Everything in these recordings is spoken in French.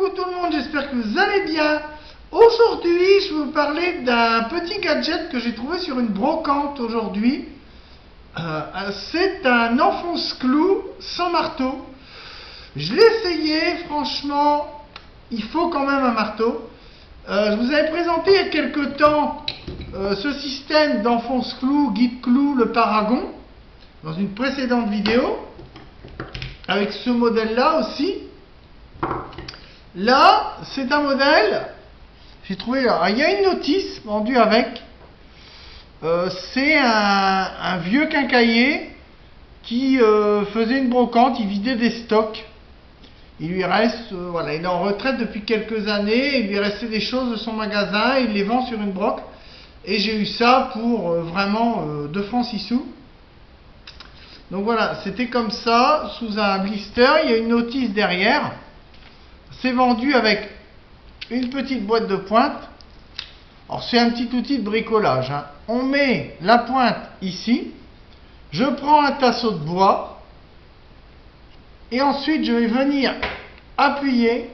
Coucou tout le monde, j'espère que vous allez bien. Aujourd'hui, je vais vous parler d'un petit gadget que j'ai trouvé sur une brocante aujourd'hui. C'est un enfonce-clou sans marteau. Je l'ai essayé, franchement, il faut quand même un marteau. Je vous avais présenté il y a quelques temps ce système d'enfonce-clou, guide-clou, le Paragon, dans une précédente vidéo, avec ce modèle-là aussi. Là, c'est un modèle, j'ai trouvé, il y a une notice vendue avec, c'est un vieux quincaillier qui faisait une brocante, il vidait des stocks. Il lui reste, voilà, il est en retraite depuis quelques années, il lui restait des choses de son magasin, il les vend sur une broc. Et j'ai eu ça pour vraiment 2 francs 6 sous. Donc voilà, c'était comme ça, sous un blister, il y a une notice derrière. C'est vendu avec une petite boîte de pointe. Alors c'est un petit outil de bricolage, hein. On met la pointe ici. Je prends un tasseau de bois. Et ensuite je vais venir appuyer.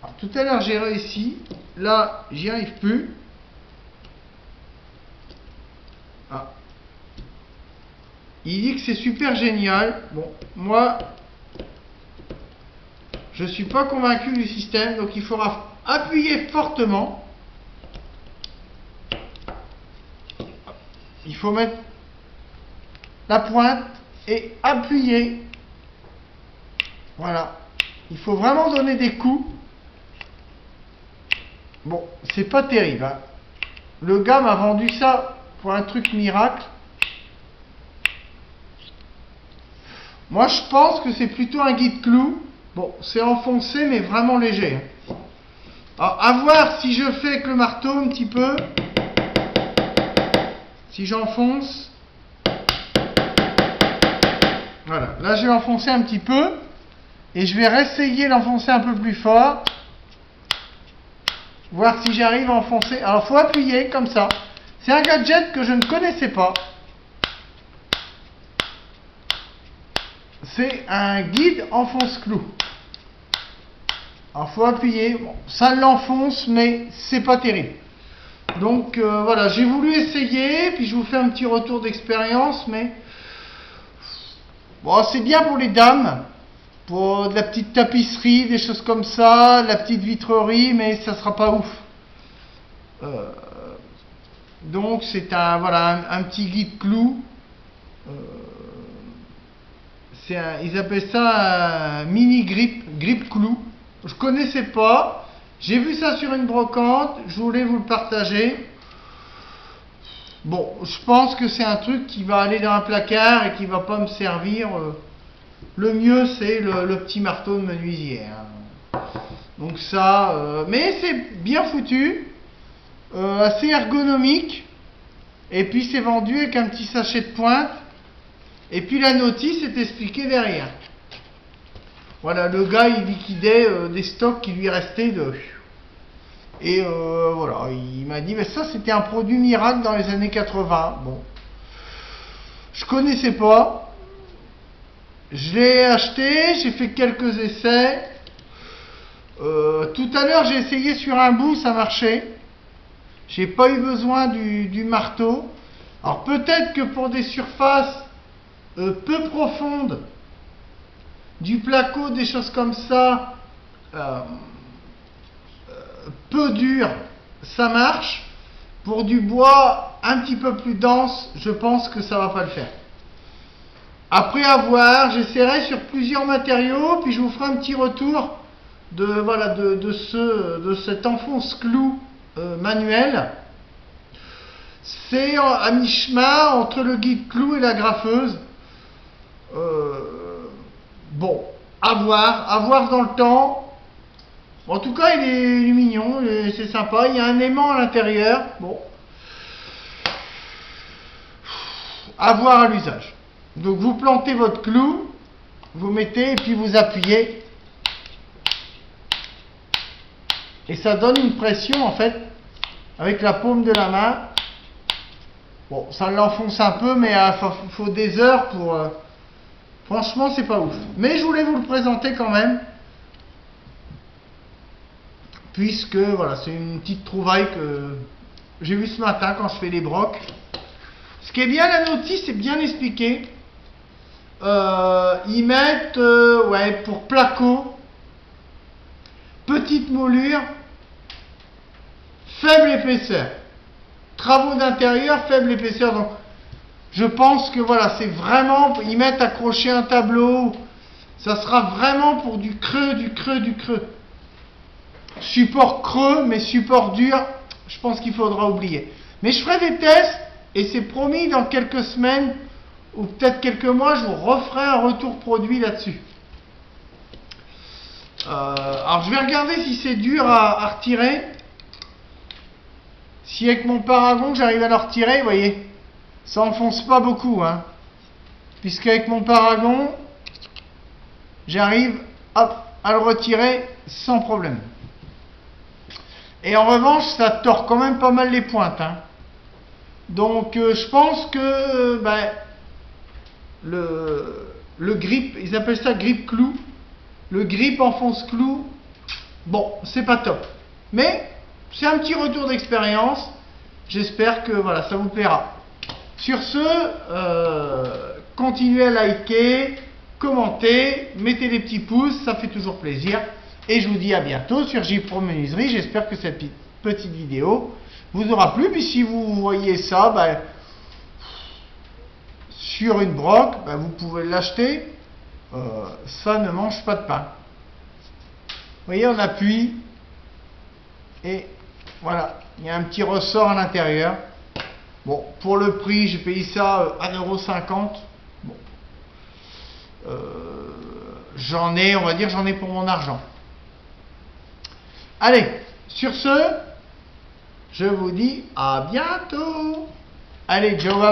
Alors, tout à l'heure j'ai réussi. Là j'y arrive plus. Ah. Il dit que c'est super génial. Bon, moi je ne suis pas convaincu du système, donc il faudra appuyer fortement. Il faut mettre la pointe et appuyer. Voilà. Il faut vraiment donner des coups. Bon, c'est pas terrible, hein. Le gars m'a vendu ça pour un truc miracle. Moi, je pense que c'est plutôt un guide-clou. Bon, c'est enfoncé, mais vraiment léger. Alors, à voir si je fais avec le marteau un petit peu. Si j'enfonce. Voilà, là je vais enfoncer un petit peu. Et je vais réessayer d'enfoncer un peu plus fort. Voir si j'arrive à enfoncer. Alors, il faut appuyer comme ça. C'est un gadget que je ne connaissais pas. C'est un guide enfonce-clou. Alors faut appuyer, bon, ça l'enfonce, mais c'est pas terrible. Donc voilà, j'ai voulu essayer, puis je vous fais un petit retour d'expérience, mais bon, c'est bien pour les dames, pour de la petite tapisserie, des choses comme ça, de la petite vitrerie, mais ça sera pas ouf. Donc c'est un voilà un petit guide clou. Ils appellent ça un mini grip clou. Je connaissais pas. J'ai vu ça sur une brocante. Je voulais vous le partager. Bon, je pense que c'est un truc qui va aller dans un placard et qui va pas me servir. Le mieux, c'est le petit marteau de menuisier, hein. Donc ça, mais c'est bien foutu, assez ergonomique. Et puis c'est vendu avec un petit sachet de pointe. Et puis la notice est expliquée derrière. Voilà, le gars il liquidait des stocks qui lui restaient de... Et voilà, il m'a dit, mais ça c'était un produit miracle dans les années 80. Bon, je connaissais pas. Je l'ai acheté, j'ai fait quelques essais. Tout à l'heure j'ai essayé sur un bout, ça marchait. J'ai pas eu besoin du marteau. Alors peut-être que pour des surfaces peu profondes, du placo, des choses comme ça, peu dur, ça marche. Pour du bois un petit peu plus dense, je pense que ça va pas le faire. Après avoir, j'essaierai sur plusieurs matériaux, puis je vous ferai un petit retour de voilà de cet enfonce-clou manuel. C'est à mi-chemin entre le guide-clou et la graffeuse. Bon, à voir dans le temps. En tout cas, il est mignon, c'est sympa. Il y a un aimant à l'intérieur. Bon, à voir à l'usage. Donc, vous plantez votre clou, vous mettez et puis vous appuyez. Et ça donne une pression en fait avec la paume de la main. Bon, ça l'enfonce un peu, mais il faut des heures pour... franchement, c'est pas ouf. Mais je voulais vous le présenter quand même. puisque voilà, c'est une petite trouvaille que j'ai vue ce matin quand je fais les brocs. Ce qui est bien, la notice est bien expliqué. Ils mettent ouais, pour placo, petite moulure, faible épaisseur, travaux d'intérieur, faible épaisseur. Donc je pense que voilà, c'est vraiment, ils mettent accrocher un tableau, ça sera vraiment pour du creux, du creux, du creux. Support creux, mais support dur, je pense qu'il faudra oublier. Mais je ferai des tests, et c'est promis, dans quelques semaines, ou peut-être quelques mois, je vous referai un retour produit là-dessus. Alors je vais regarder si c'est dur à retirer. Si avec mon paragon j'arrive à le retirer, vous voyez, ça enfonce pas beaucoup, hein. Puisqu'avec mon paragon, j'arrive à le retirer sans problème. Et en revanche, ça tord quand même pas mal les pointes, hein. Donc je pense que le grip, ils appellent ça grip clou. Le grip enfonce clou. Bon, c'est pas top. Mais c'est un petit retour d'expérience. J'espère que voilà, ça vous plaira. Sur ce, continuez à liker, commenter, mettez des petits pouces, ça fait toujours plaisir. Et je vous dis à bientôt sur J-Pro Menuiserie. J'espère que cette petite vidéo vous aura plu. Puis si vous voyez ça, sur une broc, vous pouvez l'acheter. Ça ne mange pas de pain. Vous voyez, on appuie et voilà, il y a un petit ressort à l'intérieur. Bon, pour le prix, j'ai payé ça 1,50 €. Bon, j'en ai, on va dire, j'en ai pour mon argent. Allez, sur ce, je vous dis à bientôt. Allez, ciao, bye bye.